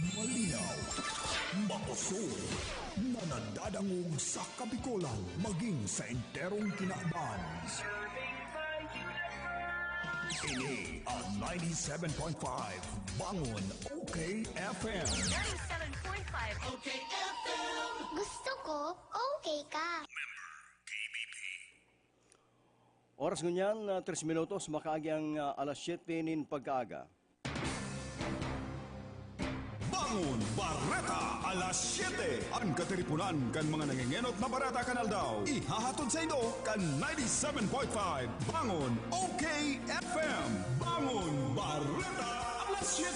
malinaw, makusog, na nadadangog sa Kapikolan maging sa enterong kinaadaan. Ini ang 97.5 Bangon OK FM. 97.5 OK FM. Gusto ko, okay ka. Oras ngunyan, 3 minutos, makaagyang alas 7 nin pagkaaga. Bangon Barreta alas 7. Ang katiripunan kan mga nangingenot na barata kanal daw. Ihahatod sa ito kan 97.5 Bangon OK FM. Bangon Barreta alas 7.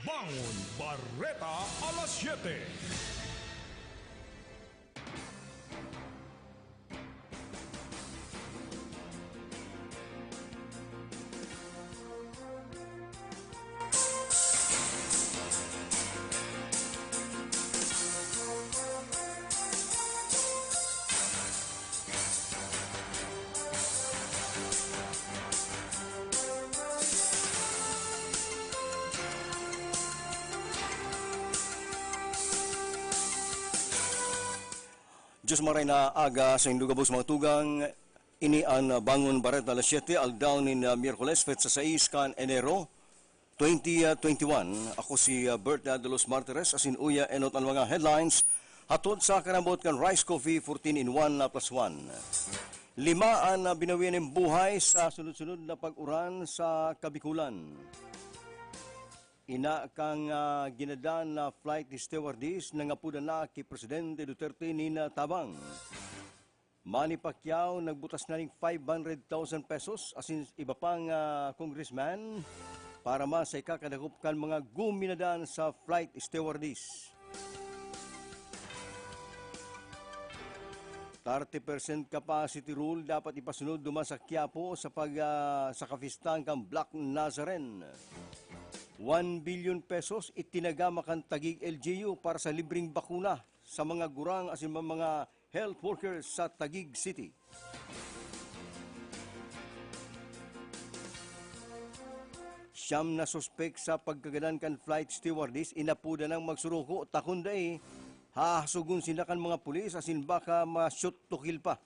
Bangon Barreta alas 7. Diyos maray na aga sa indugabos mga tugang, ini ang Bangon Barreta alas 7, aldaw ni Miyerkules, fet sa 6 kan Enero 2021. Ako si Bert de los Martires, asin uya enot ang mga headlines, hatod sa karambot kan Rice Coffee 14 in 1 plus 1. 5 ang binawian ng buhay sa sunod-sunod na pag-uran sa Kabikulan. Ina kang ginadaan na flight stewardess na ngapuda na kay Presidente Duterte nina Tabang. Manny Pacquiao nagbutas na ng 500,000 pesos asin iba pang congressman para sa ikakadakop kan mga guminadaan sa flight stewardess. 30% capacity rule dapat ipasunod duman sa Quiapo sa sa kafistan kang Black Nazaren. 1 billion pesos itinagama kan Taguig LGU para sa libreng bakuna sa mga gurang asin mga health workers sa Taguig City. Siyam na suspek sa pagkaganan kan flight stewardess inapuda ng magsuruko takunday hahasugon sila kan mga pulis asin baka ma-shoot to kill pa.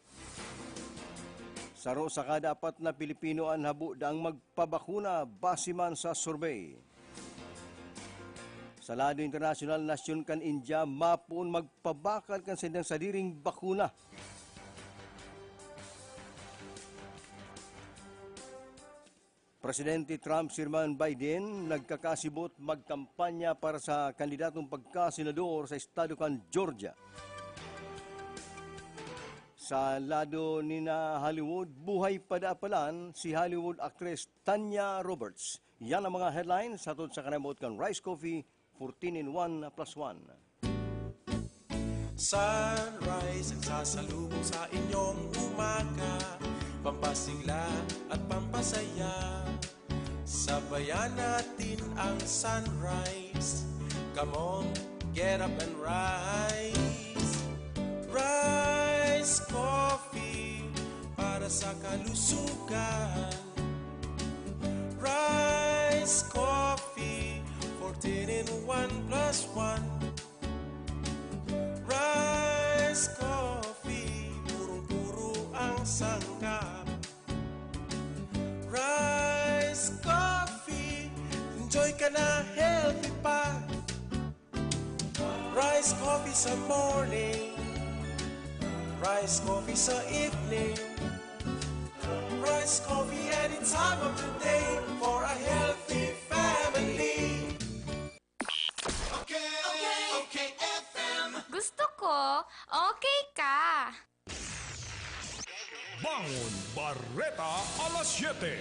Saro sa kada 4 na Pilipino ang habo daang magpabakuna base man sa survey. Sa lado international, nasyon kan India, mapun magpabakal kan sindang sadiring bakuna. Presidente Trump, Sirman Biden, nagkakasibot magkampanya para sa kandidatong pagkasenador sa estado kan Georgia. Sa lado ni na Hollywood, buhay padapalan si Hollywood actress Tanya Roberts. Yan ang mga headlines hatod sa kanamot kan Rice Coffee 14 in 1 plus 1. Sunrise ang sasalubong sa inyong umaga, pampasigla at pampasaya. Sabayan natin ang sunrise. Come on, get up and rise. Rice Coffee para sa kalusugan. Rice Coffee 14 in 1 plus 1. Rice Coffee, purong-puro ang sangkap. Rice Coffee, enjoy ka na healthy pa. Rice Coffee sa morning, Rice Coffee sa evening, Rice Coffee any time of the day for a healthy family. OK FM. Gusto ko, okay ka. Bangon Barreta alas 7.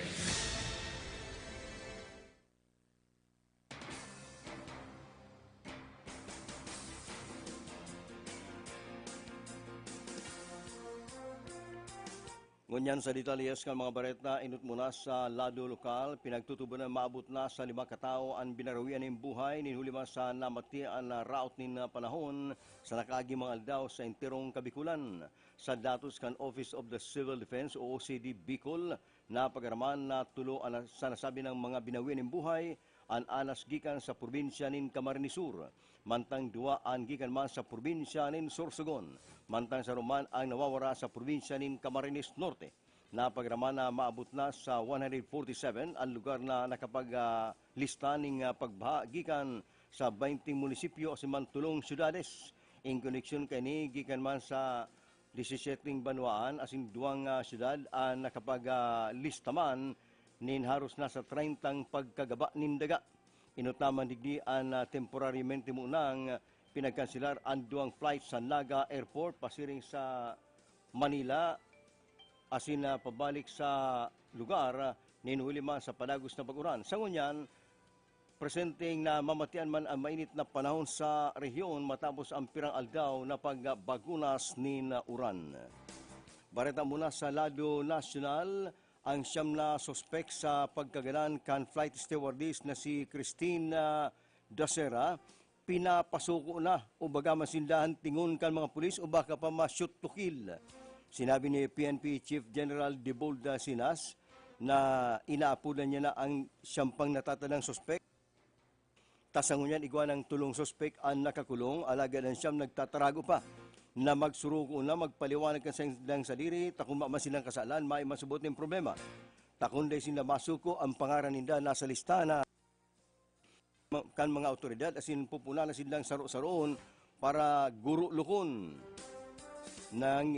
Ngunyan sa detalyes ng mga bareta, inut muna sa lado lokal, pinagtutubo na maabot na sa 5 katao ang binarawian ng buhay, ninhulima sa namatian na route nin panahon sa nakaagi mga aldaw sa enterong Kabikulan. Sa datos kan Office of the Civil Defense o OCD Bicol, na pagaraman na tulo sa nasabi ng mga binawian ng buhay, ang anas gikan sa probinsya nin Camarines Sur, mantang duwa ang gikan man sa probinsya nin Sorsogon, mantang sa Roman ang nawawara sa probinsya nin Camarines Norte. Napagraman na maabot na sa 147 ang lugar na nakapaglista ning pagbaha gikan sa 20 munisipyo sa tulong syudades. In connection kani gikan man sa 17 banwaan asin duwang syudad ang nakapaglista man nin haros na sa 30 pagkagaba nin daga. Inutaman digdi ang temporaramente munang pinagkansilar ang duwang flight sa Naga Airport pasiring sa Manila asin pabalik sa lugar ninhulima sa padagos na pag-uran. Sa ngunyan, presenteng na mamatian man ang mainit na panahon sa rehiyon matapos ang pirang aldaw na pagbagunas ni uran. Bareta muna sa lado nasyonal, ang siyam na sospek sa pagkaganan kan flight stewardess na si Christina Dacera, pinapasuko na o baga masindahan tingun kan mga pulis o baka pa ma-shoot to kill. Sinabi ni PNP Chief General Debolda Sinas na inaapunan niya na ang siyam pang natatanang sospek. Tasangunyan igwa ng tulong sospek ang nakakulong, alaga ng siyam nagtatarago pa na magsuruko na magpaliwanag ka sa diri, takong masilang kasalan, may masubot ng problema. Takong day sila masuko ang pangaran ninda nasa listana kan mga otoridad asin pupuna na silang saro-saroon para guro lukon. Nang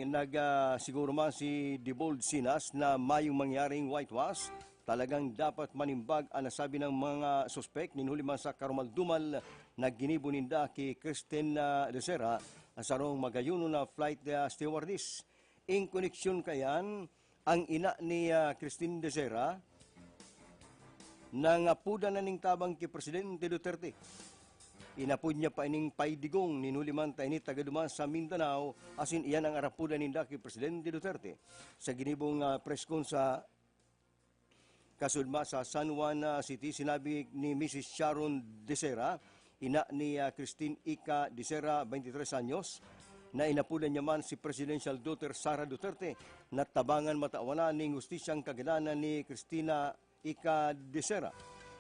siguro man si Debold Sinas na mayong mangyaring whitewash, talagang dapat manimbag ang nasabi ng mga sospek ninhuli man sa karumaldumal na ginibo ninda kay Christina Dacera sarong magayuno na flight stewardess. In koneksyon kayan, ang ina ni Christine Dacera nangapuda na ning tabang kay Presidente Duterte. Inapod niya pa ining paidigong ninuliman ta ini tagaduman sa Mindanao asin iyan ang arapuda ninda kay Presidente Duterte. Sa ginibong preskon sa kasudma sa San Juan City, sinabi ni Mrs. Sharon Dacera, ina ni Christine Ika Dacera, 23 anyos, na inapulan niya man si Presidential Daughter Sara Duterte na tabangan matawanan ng hustisyang kagananan ni Christina Ika Dacera.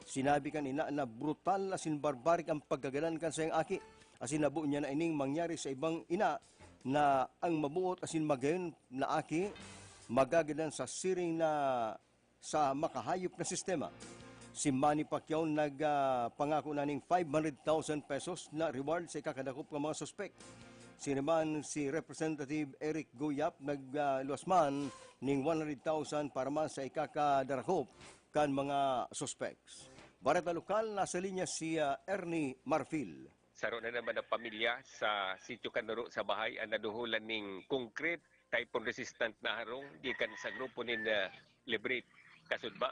Sinabi kanina na brutal asin barbarik ang pagkaganan kan sa iyang aki. Asin nabu niya na ining mangyari sa ibang ina na ang mabuot asin magayon na aki magagadan sa siring na sa makahayop na sistema. Si Manny Pacquiao nagpangako na ng 500,000 pesos na reward sa ikakadakop ng mga suspek. Sinaman si Representative Eric Goyap nagluasman ng 100,000 para man sa ikakadarakop kan mga suspects. Bareta lokal, nasa linya si Ernie Marfil. Saro na naman ang pamilya sa sitio Kanuro sa bahay ang naduhulan ng concrete typhoon resistant na harong gikan sa grupo nin Liberate. Kasudba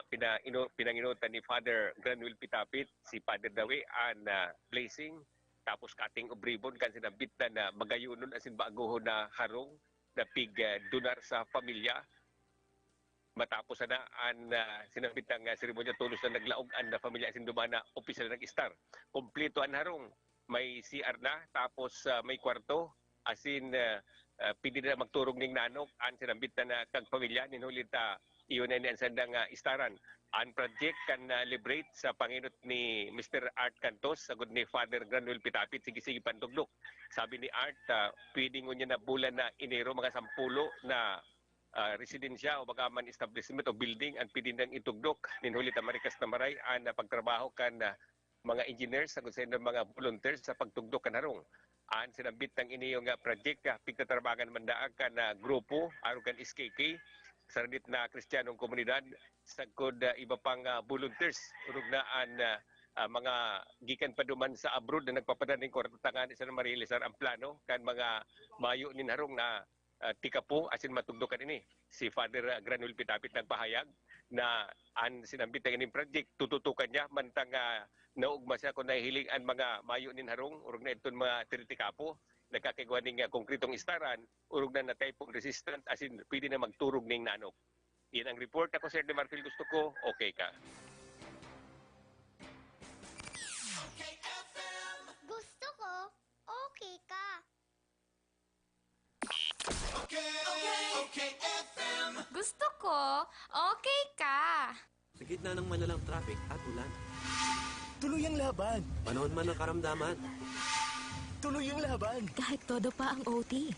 pinanginutan ni Father Granwil Pitapit si Father Dawe an blessing tapos kating obribon kan sinabit na magayunon asin baagohon na harong na pig donar sa pamilya. Matapos na ang sinabit ang seremonya tulos na naglaog ang pamilya asin dumana opisyal nag-star. Kompleto ang harong. May CR na tapos may kwarto asin pwede na magturong ning nanok ang sinabit na kag pamilya ninulita iyon na ang sandang istaran. Ang project kan liberate sa panginot ni Mr. Art Cantos sagod ni Father Granwil Pitapit sige-sige pantugdok. Sabi ni Art pwedeng niya na bulan na Enero mga 10 na residensya o bagaman establishment o building ang pidindang itugdok ninhuli Marikas na maray ang pagtrabaho kan mga engineers sa sa mga volunteers sa pagtugdok kan harong. Ang sinabit ng iniyong project pigtatrabagan mandaag kan grupo aron kan SKK saradit na Kristiyanong komunidad sagod iba pang volunteers urog na ang mga gikan paduman sa abroad na nagpapadaan ng kortatangan isa na marilisar ang plano kan mga mayo nin harong na tikapo asin matugdokan ini. Si Father Granwil Pitapit nagpahayag na ang sinambit ng ining project tututukan niya mantang naugma siya kung nahihiling ang mga mayo nin harong urog na iton mga tritikapo nakakagawa ng konkretong istaran, urog na typhoon resistant, as in, pwede na magturog ng nanok. Yan ang report ako, Sir De Marfil, gusto ko, okay ka. Gusto ko, okay ka. Gusto ko, okay ka. Sa gitna ng malalang traffic at ulan. Tuloy ang laban! Panahon man ng karamdaman. Tuloy ang laban! Kahit todo pa ang OT.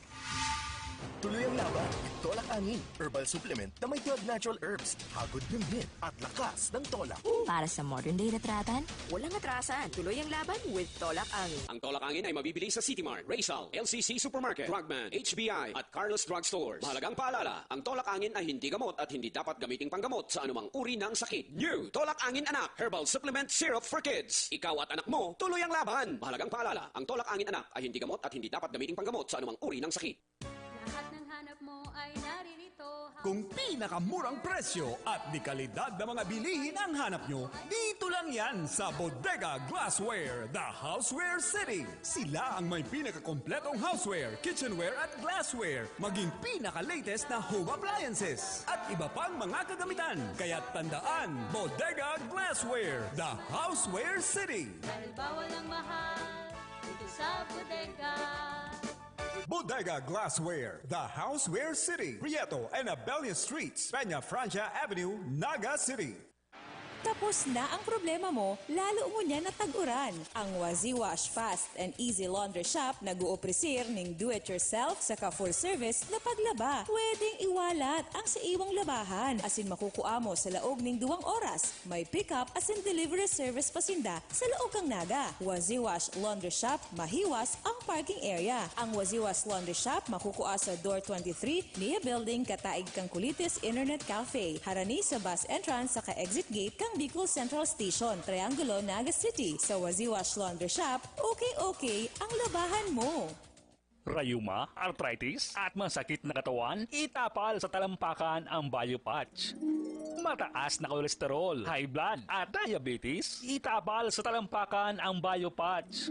Tuloy ang laban! Tolak Angin, herbal supplement na may 12 natural herbs, hagod ng hit at lakas ng tolak. Para sa modern day retratan, Walang atrasan. Tuloy ang laban with Tolak Angin. Ang Tolak Angin ay mabibili sa City Mart, Raysal, LCC Supermarket, Drugman, HBI at Carlos Drug Stores. Mahalagang paalala, ang Tolak Angin ay hindi gamot at hindi dapat gamiting panggamot sa anumang uri ng sakit. New Tolak Angin Anak Herbal Supplement Syrup for Kids. Ikaw at anak mo, tuloy ang laban. Mahalagang paalala, ang Tolak Angin Anak ay hindi gamot at hindi dapat gamiting panggamot sa anumang uri ng sakit. Lahat ng hanap mo ay naririto. Kung pinakamurang presyo at di kalidad na mga bilihin ang hanap nyo, dito lang yan sa Bodega Glassware, the Houseware City. Sila ang may pinakakompletong houseware, kitchenware at glassware, maging pinaka-latest na home appliances at iba pang mga kagamitan. Kaya tandaan, Bodega Glassware, the Houseware City. Dahil bawal ang mahal dito sa bodega. Bodega Glassware, the Houseware City, Prieto and Abella Streets, Peña Francia Avenue, Naga City. Tapos na ang problema mo, lalo mo niya natag-uran. Ang Wazi Wash Fast and Easy Laundry Shop nag-uopresir ng do-it-yourself sa full service na paglaba. Pwedeng iwalat ang sa iwang labahan asin makukuha mo sa laog ng 2 oras. May pick-up asin delivery service pasinda sa laog kang Naga. Wazi Wash Laundry Shop, mahiwas ang parking area. Ang Wazi Wash Laundry Shop makukuha sa Door 23, Nia Building, Kataig kang Kulitis Internet Cafe. Harani sa bus entrance sa ka-exit gate kang Bicol Central Station, Triangulo, Naga City. Sa Wazi Wash Laundry Shop, okay ang labahan mo. Rayuma, arthritis, at masakit na katawan, itapal sa talampakan ang Biopatch. Mataas na kolesterol, high blood, at diabetes, itapal sa talampakan ang Biopatch.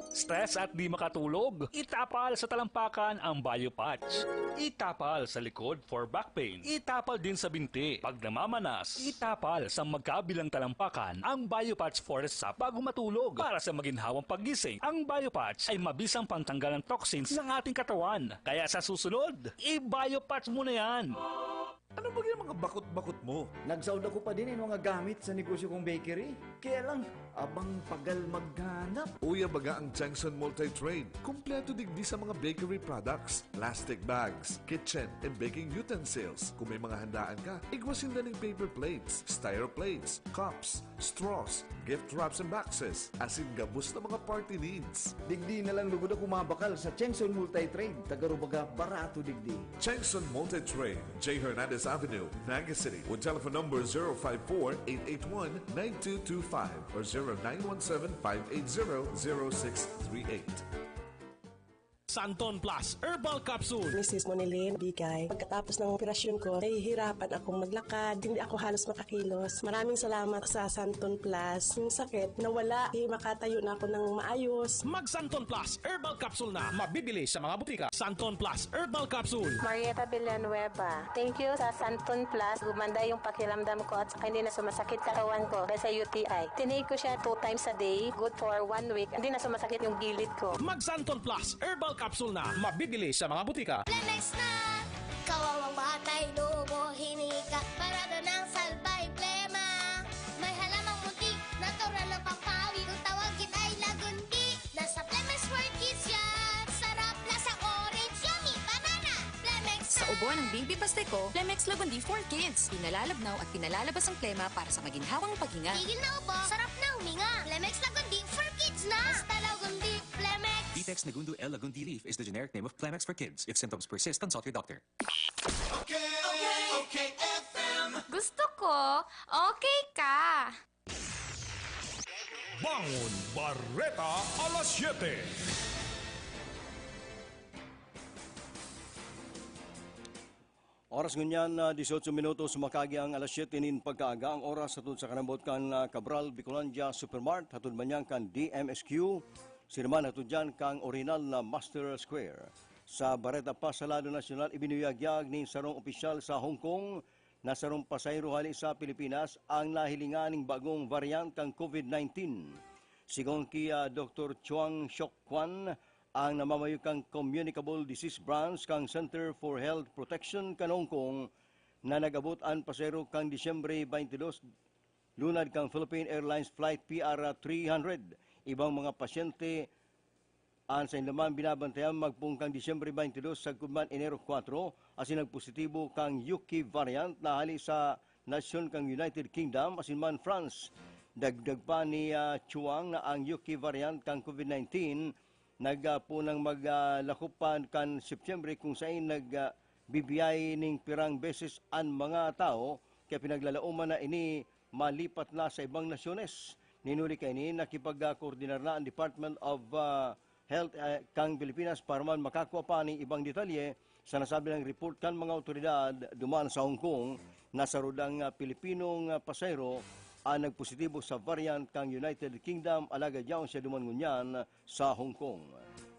Stress at di makatulog, itapal sa talampakan ang Biopatch. Itapal sa likod for back pain, itapal din sa binti. Pag namamanas, itapal sa magkabilang talampakan ang Biopatch Forest Sap bago matulog. Para sa maginhawang paggising, ang Biopatch ay mabisang pantanggal ng toxins ng ating katawan. Kaya sa susunod, i-Biopatch mo na yan. Ano ba yung mga bakot-bakot mo? Nagsaud ako pa din yung mga gamit sa negosyo kong bakery. Kaya lang, abang pagal maghanap. Uya baga ang Changson Multi-Trade. Kompleto digdi sa mga bakery products, plastic bags, kitchen and baking utensils. Kung may mga handaan ka, igwasin na ng paper plates, styro plates, cups, straws, gift wraps and boxes, asin gabos na mga party needs. Digdi na lang lugod ako mabakal sa Chengson Multi-Trade. Tagarubaga barato digdi. Changson Multi-Trade, J. Hernandez Avenue, Naga City, with telephone number 054-881-9225 or 0917-580-0638. Santon Plus Herbal Capsule. Mrs. Monilin, Bigay. Pagkatapos ng operasyon ko, nahihirapan akong maglakad. Hindi ako halos makakilos. Maraming salamat sa Santon Plus. Yung sakit, nawala. Makatayo na ako ng maayos. Mag Santon Plus Herbal Capsule na. Mabibili sa mga butika. Santon Plus Herbal Capsule. Marieta Villanueva. Thank you sa Santon Plus. Gumanda yung pakiramdam ko at saka hindi na sumasakit katawan ko dahil sa UTI. Tinake ko siya 2 times a day. Good for 1 week. Hindi na sumasakit yung gilid ko. Mag Santon Plus Herbal Capsule na. Mabibili sa mga butika. Plemex na! Kawawang batay, lumo, hinika. Parada ng salbay, plema. May halamang munti, natural ng pampawi. Kung tawagin ay lagundi. Nasa Plemex for Kids yan. Sarap, lasa orange, yummy, banana. Plemex na! Sa ubo ng Baby Pasteco, Plemex Lagundi for Kids. Pinalalabnaw at pinalalabas ang plema para sa maginhawang paghinga. Tigil na ubo, sarap na huminga. Plemex Lagundi for Kids na! Basta Lagundi, Plemex. Vitex Nagundu L. Lagundi Leaf is the generic name of Plemex for kids. If symptoms persist, consult your doctor. Okay, FM. Gusto ko, okay ka. Bangon Barreta alas 7. Oras ngunyan, 18 minutos makagi ang alas 7 nin pagkaaga ang oras hatod sa kanambot kan Cabral Bicolandia Supermart hatod manyang kan DMSQ Sirman natudyan kang orinal na Master Square. Sa Bareta pa sa Lado Nasyonal, ibinuyagyag ni sarong opisyal sa Hong Kong na sarong pasayro hali sa Pilipinas ang nahilingan ng bagong variant kang COVID-19. Sigon kay Dr. Chuang Shok Kwan, ang namamayo kang Communicable Disease Branch kang Center for Health Protection kan Hong Kong na nagabot ang pasayro kang Disyembre 22 lunad kang Philippine Airlines Flight PR-300. Ibang mga pasyente ang sa inlaman binabantayan magpungkang Disyembre 22 sa Gudman Enero 4 asin nagpositibo kang UK variant na hali sa nasyon kang United Kingdom asin man France. Dagdag pa ni Chuang na ang UK variant kang COVID-19 nagpunang maglakupan kan September kung saan nagbibiyay ning pirang beses ang mga tao kaya pinaglalauman na ini malipat na sa ibang nasyones. Ninuli kay ini nakipag-koordinar na ang Department of Health kang Pilipinas para man makakuha pa ng ibang detalye sa nasabi ng report kan mga otoridad dumaan sa Hong Kong na sa rudang Pilipinong pasayro ang nagpositibo sa variant kang United Kingdom alagad yaon siya dumangunyan sa Hong Kong.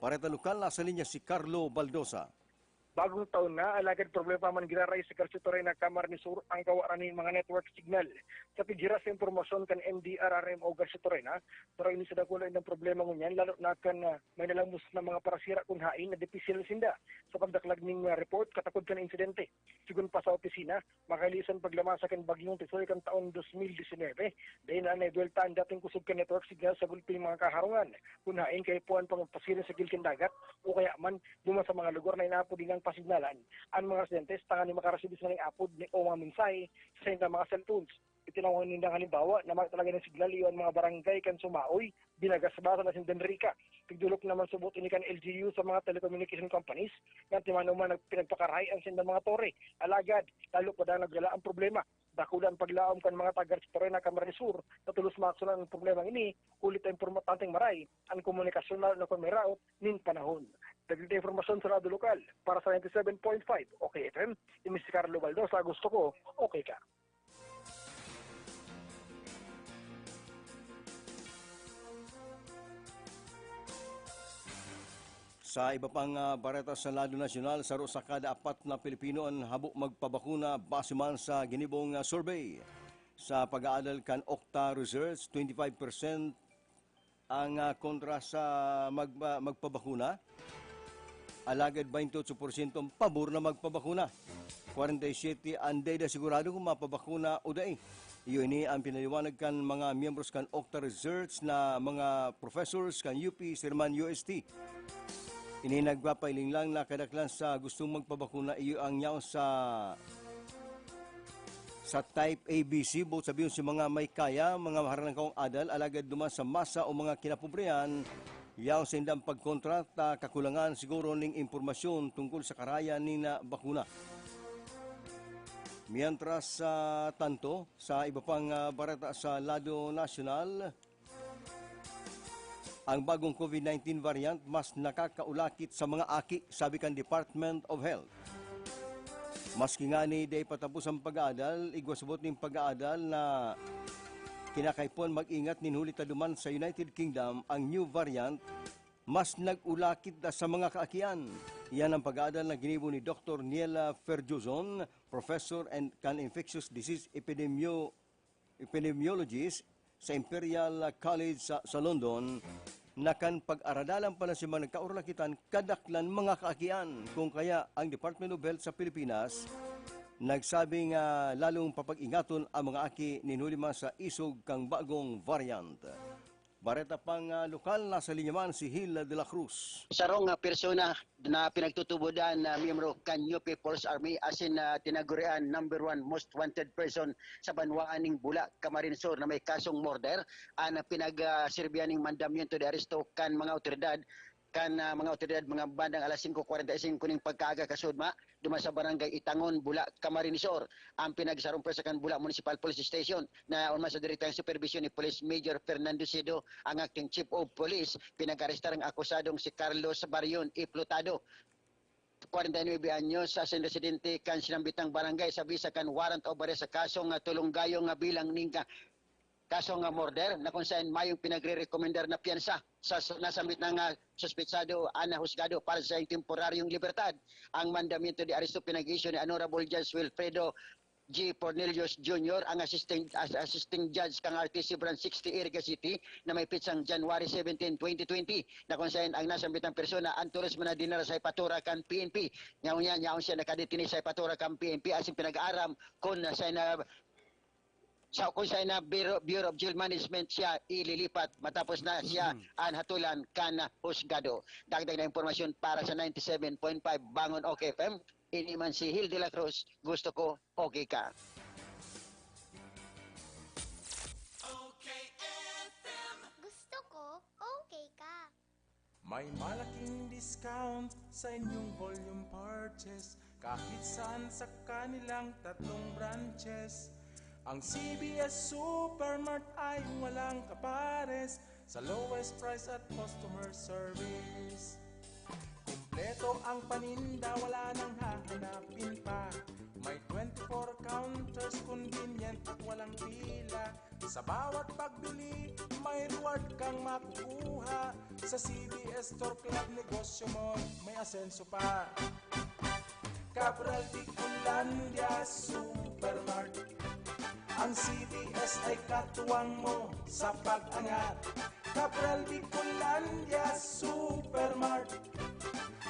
Pareta lokal na sa linya si Carlo Baldosa. Bagong taon na, alagad problema man giraray sa Karsitoray na Kamar ni Sur ang kawaran ng mga network signal. Sa pigira sa informasyon kan MDRRM o Karsitoray na, pero ini sa dakulay ng problema ngunyan, lalo na kan may nalamos na mga parasira kung hain na depisil sinda. Sa pagdaklag ng report, katakod kan insidente. Sigun pa sa opisina, makalisan paglamasa kan bagyong tisoy kan taon 2019, dahil na naidwelta ang dating kusog kan network signal sa gulping mga kaharungan. Kung hain kay puan pang pasirin sa gilkin dagat, o kaya man, duman sa mga lugar na inapodingang pasignalan, ang mga residentes tangan ni makaresibis na ng apod ni o mga minsay sa mga cellphones. Itinawag nila halimbawa na talaga ng signal iyon mga barangay kan Sumaoy, Binagas sa Basa na Sindenrica. Tigdulok naman subot ini kan LGU sa mga telecommunication companies nga timanuman pinagpakaray ang sindang mga tore. Alagad, lalo pa na nagdala ang problema. Dakulan paglaom kan mga taga-Karsitoray na Kamar ni Sur na tulos maksunan ang problema ini, kulit ang importanteng maray ang komunikasyon na kumiraot nin panahon. Dagdag informasyon sa Rado Lokal para sa 97.5 OK FM, ini si Carlo Baldosa, gusto ko, okay ka. Sa iba pang bareta sa Lado Nasyonal, saro sa kada 4 na Pilipino ang habok magpabakuna base man sa ginibong survey. Sa pag-aadal kan Okta Research, 25% ang kontra sa magpabakuna. Alagad 28% ang pabor na magpabakuna. 47% ang dayda sigurado kung mapabakuna o dahi. Iyon ni ang pinaliwanag kan mga miyembros kan Okta Research na mga professors kan UP Sirman UST. Ini nagpapailing lang na kadaklan sa gustong magpabakuna iyo ang yaw sa type ABC, both sabihin si mga may kaya, mga maharang kaong adal, alagad duman sa masa o mga kinapobrihan, yaw sa indang pagkontrata, kakulangan siguro ng impormasyon tungkol sa karayan ni na bakuna. Mientras sa tanto, sa iba pang barata sa Lado Nasyonal, ang bagong COVID-19 variant mas nakakaulakit sa mga aki, sabi kan Department of Health. Maski nga ni day patapos ang pag-aadal, igwasabot ng pag-aadal na kinakaipon mag-ingat ninhuli taduman sa United Kingdom ang new variant, mas nag-ulakit na sa mga kaakian. Yan ang pag-aadal na ginibo ni Dr. Niela Ferjuzon, Professor and Infectious Disease Epidemiologist sa Imperial College sa London, na kan pag-aradalan pa na si mga nagkaurlakitan kadaklan mga kaakian. Kung kaya ang Department of Health sa Pilipinas nagsabing lalong papag-ingaton ang mga aki ninulima sa isog kang bagong variant. Bareta pang lokal na sa linyaman si Hil de la Cruz. Sarong persona na pinagtutubudan na miyembro kan UP Force Army asin tinagurian number 1 most wanted person sa banwaan ng Bula, Camarines Sur na may kasong murder ang pinag-sirbiyan ng mandamiento de aresto kan mga otoridad mga bandang alas 5:45 ning pagkaaga kasudma duman sa barangay Itangon, Bula, Camarines Sur. Ang pinagsarong presa kan Bula Municipal Police Station na unma sa direktang supervision ni Police Major Fernando Sido, ang acting Chief of Police, pinag-arestar ang akusadong si Carlos Barion Iplotado, 49 anyos, sa residente kan Sinambitang Barangay sa bisa kan warrant of arrest sa kasong tulunggayong bilang ning kasong murder na kung saan mayong pinagre-recommendar na piyansa sa nasamit ng suspetsado ana husgado para sa temporaryong libertad. Ang mandamento di aresto pinag-issue ni Honorable Judge Wilfredo G. Cornelius Jr., ang assisting judge kang RTC Branch 60 Iriga City na may pitsang January 17, 2020 na kung saan ang nasambitang persona ang turismo na dinara sa ipatura kan PNP. Nyaon siya nakadetini sa ipatura kan PNP asing pinag-aaram kung kung siya na Bureau of Jail Management siya ililipat matapos na siya anhatulan kan husgado. Dagdag na impormasyon para sa 97.5 Bangon OK FM. Iniman si Hil de la Cruz, gusto ko okay ka. Gusto ko okay ka. May malaking discount sa inyong volume purchase kahit saan sa kanilang 3 branches. Ang CBS Supermart ay walang kapares sa lowest price at customer service. Kumpleto ang paninda, wala nang hahanapin pa. May 24 counters, convenient at walang pila. Sa bawat pagbili, may reward kang makukuha. Sa CBS Store Club, negosyo mo may asenso pa. Cabral Bicolandia Supermart. Ang CBS ay katuwang mo sa pag-angat. Cabral Bicolandia Supermart.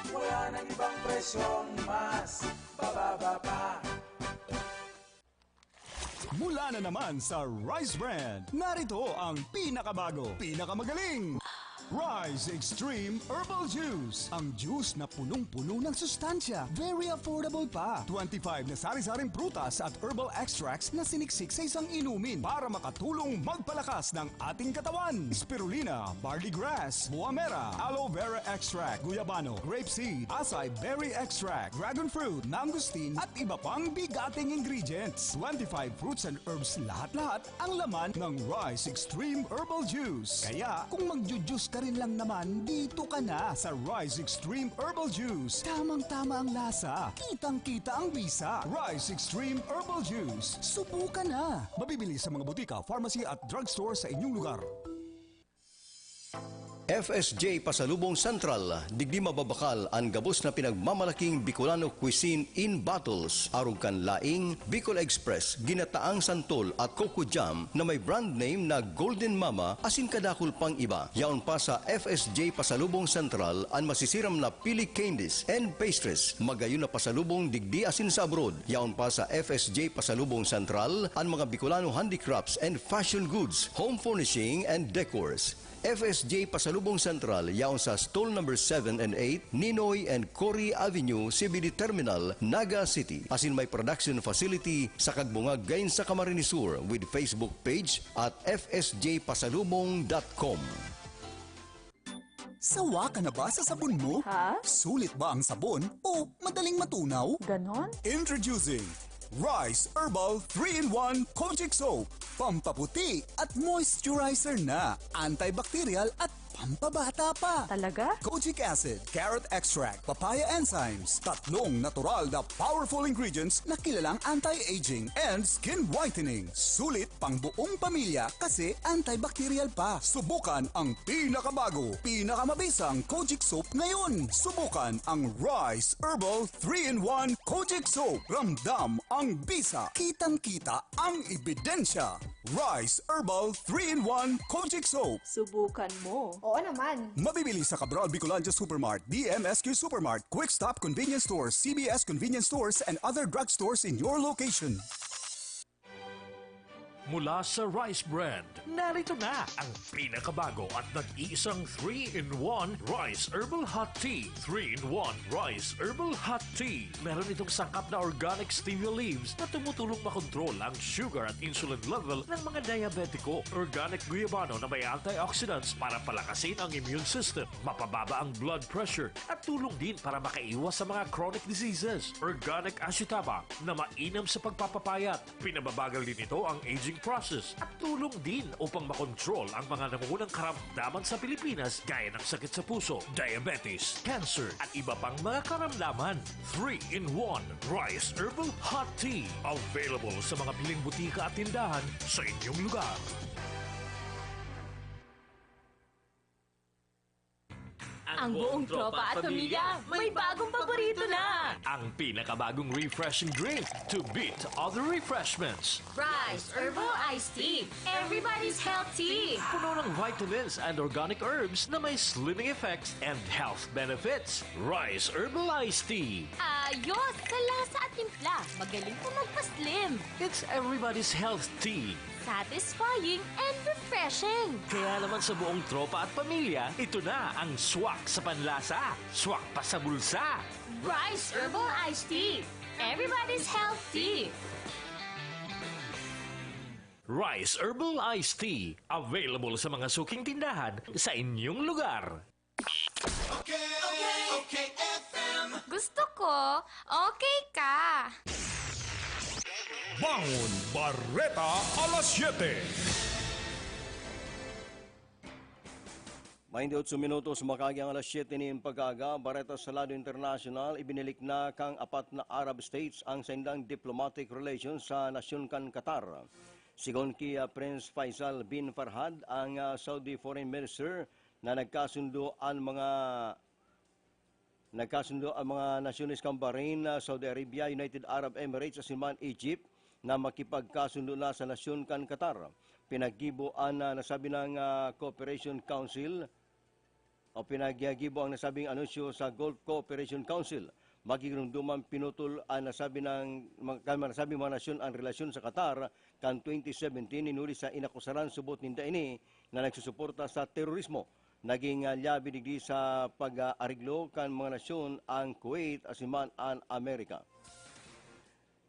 Wala nang ibang presyong mas bababa pa. Mula na naman sa Rice Brand, narito ang pinakabago, pinakamagaling Rice Extreme Herbal Juice. Ang juice na punong-puno ng sustansya. Very affordable pa. 25 na sari-saring prutas at herbal extracts na siniksik sa isang inumin para makatulong magpalakas ng ating katawan. Spirulina, barley grass, muamera, aloe vera extract, guyabano, grapeseed, acai berry extract, dragon fruit, mangosteen at iba pang bigating ingredients. 25 fruits and herbs lahat-lahat ang laman ng Rice Extreme Herbal Juice. Kaya kung magjujuice ka rin lang naman, dito ka na sa Rice Extreme Herbal Juice. Tamang-tama ang lasa. Kitang-kita ang bisa. Rice Extreme Herbal Juice. Subukan na. Mabibili sa mga butika, pharmacy at drugstore sa inyong lugar. FSJ Pasalubong Central, digdi mababakal ang gabos na pinagmamalaking Bicolano cuisine in bottles. Arog kan laing, Bicol Express, ginataang santol at coco jam na may brand name na Golden Mama asin kadakol pang iba. Yaon pa sa FSJ Pasalubong Central ang masisiram na pili candies and pastries. Magayon na pasalubong digdi asin sa abroad. Yaon pa sa FSJ Pasalubong Central ang mga Bicolano handicrafts and fashion goods, home furnishing and decors. FSJ Pasalubong Central, yaon sa stall number 7 and 8, Ninoy and Cory Avenue, CBD Terminal, Naga City. Asin may production facility sa Kagbungag gayon sa Camarines Sur with Facebook page at fsjpasalubong.com. Sawa ka na ba sa sabon mo? Ha? Sulit ba ang sabon o madaling matunaw? Ganon? Introducing Rice Herbal 3-in-1 Kojic Soap. Pampaputi at moisturizer na. Antibacterial at pampabata pa. Talaga? Kojic acid, carrot extract, papaya enzymes. Tatlong natural na powerful ingredients na kilalang anti-aging and skin whitening. Sulit pang buong pamilya kasi antibacterial pa. Subukan ang pinakabago, pinakamabisang Kojic Soap ngayon. Subukan ang Rice Herbal 3-in-1 Kojic Soap. Ramdam ang bisa. Kitang-kita ang ebidensya. Rice Herbal 3-in-1 Kojic Soap. Subukan mo. Oo naman. Mabibili sa Cabral Bicolandia Supermart, DMSQ Supermart, Quick Stop Convenience Stores, CBS Convenience Stores, and other drugstores in your location. Mula sa Rice Brand, narito na ang pinakabago at nag-iisang 3-in-1 Rice Herbal Hot Tea. 3-in-1 Rice Herbal Hot Tea. Meron itong sangkap na organic stevia leaves na tumutulong makontrol ang sugar at insulin level ng mga diabetiko. Organic guyabano na may antioxidants para palakasin ang immune system, mapababa ang blood pressure at tulong din para makaiwas sa mga chronic diseases. Organic ashitaba na mainam sa pagpapapayat. Pinababagal din ito ang aging process at tulong din upang makontrol ang mga nangungunang karamdaman sa Pilipinas gaya ng sakit sa puso, diabetes, cancer at iba pang mga karamdaman. 3-in-1 Rice Herbal Hot Tea. Available sa mga piling butika at tindahan sa inyong lugar. Ang buong tropa at pamilya may bagong paborito na! Ang pinakabagong refreshing drink to beat other refreshments. Rice Herbal Iced Tea. Everybody's healthy. Puno ng vitamins and organic herbs na may slimming effects and health benefits. Rice Herbal Iced Tea. Ayos sa lasa at timpla. Magaling po magpa-slim. It's everybody's health tea. Satisfying and refreshing. Kaya naman sa buong tropa at pamilya, ito na ang swak sa panlasa, swak pa sa bulsa. Rice Herbal Iced Tea. Everybody's healthy. Rice Herbal Iced Tea. Available sa mga suking tindahan sa inyong lugar. Okay, FM. Gusto ko, okay ka. Bangon Barreta alas 7. 28 minutos makagyang alas 7 ni pag-aga, Barreta Salado International, ibinilik na kang apat na Arab states ang sendang diplomatic relations sa nasyon kan Qatar. Sigon kay Prince Faisal bin Farhad, ang Saudi Foreign Minister, na nagkasundo ang mga nasyones kang Bahrain, Saudi Arabia, United Arab Emirates, asiman Egypt, na makipagkasundo na sa nasyon kan Qatar. Pinaggiboan na nasabi ng Cooperation Council o pinaggibo ang nasabing anunsyo sa Gulf Cooperation Council. Magiging pinutol ang nasabi mga nasyon ang relasyon sa Qatar kan 2017 inuli sa inakusaran subot ninda ini na nagsusuporta sa terorismo. Naging labi digdi sa pag-ariglo kan mga nasyon ang Kuwait asiman ang Amerika.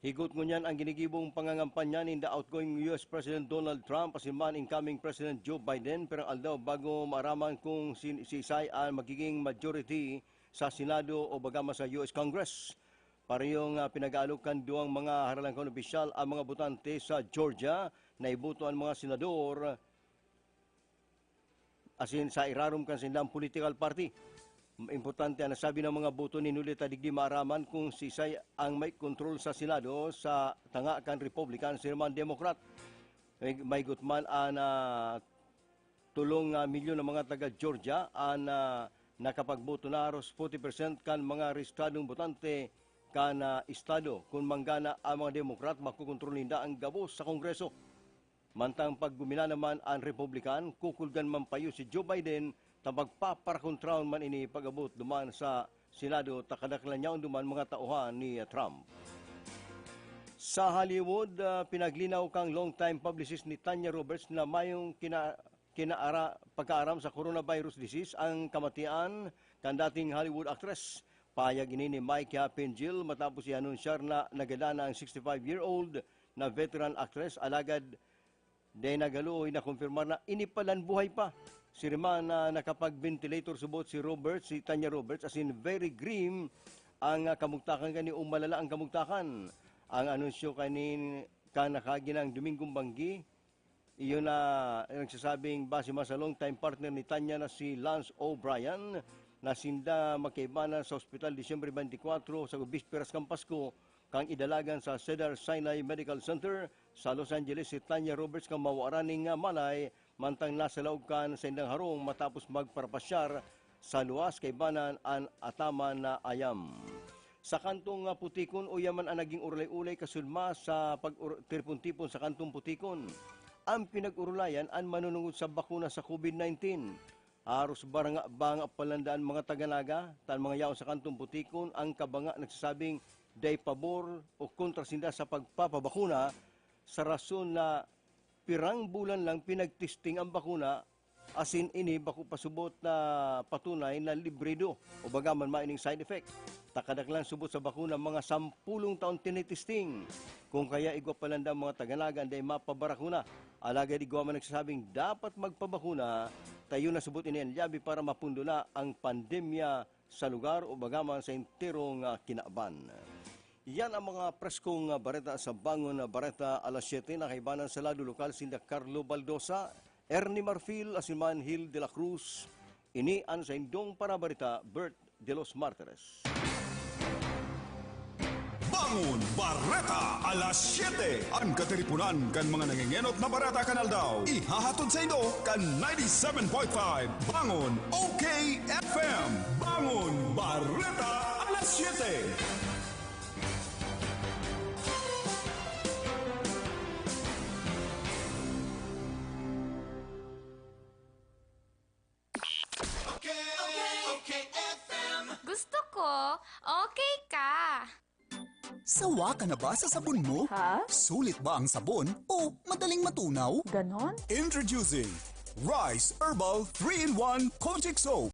Higot ngunyan ang ginigibong pangangampanya ni the outgoing US President Donald Trump asiman incoming President Joe Biden pero aldaw bago maraman kung si Isay ang magiging majority sa Senado o bagama sa US Congress. Parehong pinag-aalukan duwang mga haralangkang opisyal ang mga botante sa Georgia na ibuto ang mga senador asin sa irarum kan silang political party. Importante ang nasabi ng mga boto ni Nulita digdi maaraman kung si Isay ang may kontrol sa Senado sa tanga kan Republican sirman Democrat. May gutman ang tulong milyon ng mga taga Georgia ang nakapagboto na aros 40% kan mga rehistradong botante kan estado. Kung manggana ang mga Democrat, makukontrol nila ang gabos sa Kongreso. Mantang paggumina naman ang Republican, kukulgan man payo si Joe Biden na magpaparakontraon man ini pag-abot duman sa Senado takadaklan niya duman mga tauhan ni Trump. Sa Hollywood, pinaglinaw kang long-time publicist ni Tanya Roberts na mayong pagkaaram sa coronavirus disease ang kamatian kan dating Hollywood actress. Payag ini ni Mike Pengil matapos i-anunsyar na nagadana ang 65-year-old na veteran actress alagad de nagaluoy na kumpirmar na inipalan buhay pa. Si Riman na nakapag-ventilator subot si Tanya Roberts as in very grim ang kamugtakan kani umalala ang kamugtakan. Ang anunsyo kani nakaginang Domingong Banggi, iyon na nagsasabing base sa long-time partner ni Tanya na si Lance O'Brien na sinda makaibanan sa ospital Disyembre 24 sa Bisperas kang Pasko kang idalagan sa Cedar Sinai Medical Center sa Los Angeles si Tanya Roberts kang mawaraning malay mantang nasa laog kan sa indang harong matapos magparpasyar sa luwas kay banan ang ataman na ayam. Sa kantong Putikon, uyaman ang naging urlay-ulay kasulma sa pag-tirpon-tipon sa kantong Putikon. Ang pinag-urulayan ang manunungod sa bakuna sa COVID-19. Aros banga palandaan mga taganaga, tan mga yaon sa kantong Putikon, ang kabanga nagsasabing day pabor o kontrasinda sa pagpapabakuna sa rason na pirang bulan lang pinagtesting ang bakuna asin ini bako pasubot na patunay na librido o bagaman maining side effect. Takadaklan subot sa bakuna mga 10 taon tinitesting. Kung kaya igwa palanda mga taganagan day mapabarakuna. Alagad igwa man nagsasabing dapat magpabakuna, tayo na subot ini ang labi para mapundo na ang pandemya sa lugar o bagaman sa enterong kinaaban. Yan ang mga preskong bareta sa Bangon Barreta alas 7 na kaibanan sa lado lokal sinda Carlo Baldosa, Ernie Marfil, asiman Hill de la Cruz. Ini ang sa indong para bareta Bert de los Martires. Bangon Barreta alas 7. Ang katiripunan kan mga nangingenot na barata kanal daw. Ihahatod sa inyo kan 97.5 Bangon OK FM. Bangon Barreta alas 7. Gusto ko, okay ka. Sawa ka na ba sa sabon mo? Ha? Sulit ba ang sabon o madaling matunaw? Ganon? Introducing Rice Herbal 3-in-1 Kojic Soap.